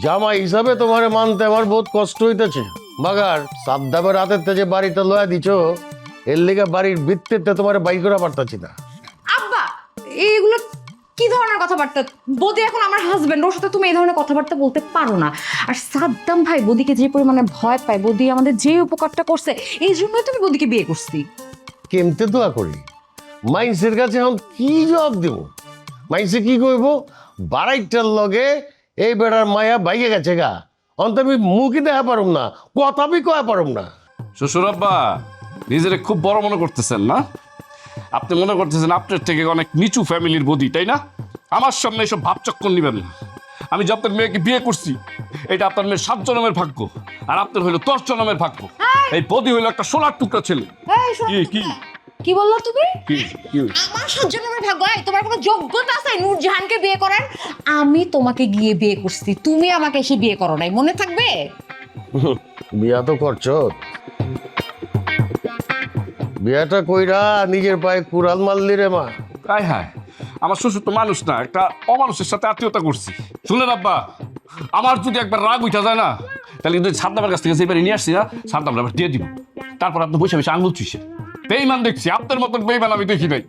জামাই হিসাবে তোমার মানতে আমার বহুত কষ্ট হইতেছে। মাগার সাদ্দামের রাতের যে বাড়িতে লয়া দিছ, এর লিগে বাড়ির ভিত্তিতে তোমার বাইর করা পারতাছি না। আব্বা এইগুলো কি ধরনের কথাবার্তা? বদি এখন আমার হাজবেন্ড, ওর সাথে তুমি এই ধরনের কথাবার্তা বলতে পারো না। আর সাদ্দাম ভাই বদিকে যে পরিমাণে ভয় পায়, বদি আমাদের যে উপকারটা করছে এই জন্যই তুমি বদিকে বিয়ে করছি। কেমতে দোয়া করি, মাইন্সের কাছে এখন কি জবাব দিব? মাইন্সে কি কইব? বাড়াইটার লগে এই বেড়ার মায়া বাইকে গেছে গা, অন্ত আমি মুখই দেখা পারুম না, কথা বি কয়া পারুম না। শ্বশুর আব্বা নিজেরে খুব বড় মনে করতেছেন না? আপনি মনে করতেছেন আপনার থেকে অনেক নিচু ফ্যামিলির বদি, তাই না? আমার সামনে এসব ভাবচক্কর নিবেন না। আমি যে আপনার মেয়েকে বিয়ে করছি, এটা আপনার মেয়ের 7 জন্মের ভাগ্য, আর আপনার হইলো 10 জন্মের ভাগ্য। এই বদি হইলো একটা সোনার টুকরা ছেলে। এই শোনো, কি কি কি বললা তুমি? কি কি আমার সজ্জনের ভাগ্য, তোমার কোনো যোগ্যতা আছে নূরজাহানকে বিয়ে করার? আমি তোমাকে গিয়ে বিয়ে করছি, তুমি আমাকে এসে বিয়ে করো নাই, মনে থাকবে? বিয়া তো করছ, বিয়াটা কইরা নিজের পায়ে কুড়াল মারলি রে মা। হায় হায়, আমার শ্বশুর তো মানুষ না, একটা অমানুষের সাথে আত্মীয়তা করছি। শুনেন আব্বা, আমার যদি একবার রাগ উঠা যায় না, তাহলে কিন্তু সাদ্দামের কাছ থেকে যে বাড়ি নিয়ে আসছি না, সাদ্দাম আবার দিয়ে দিব। তারপর আপনি বসে বসে আঙুল চুষে বেইমান দেখছি, আপনার মতন বেইমান আমি দেখি নাই।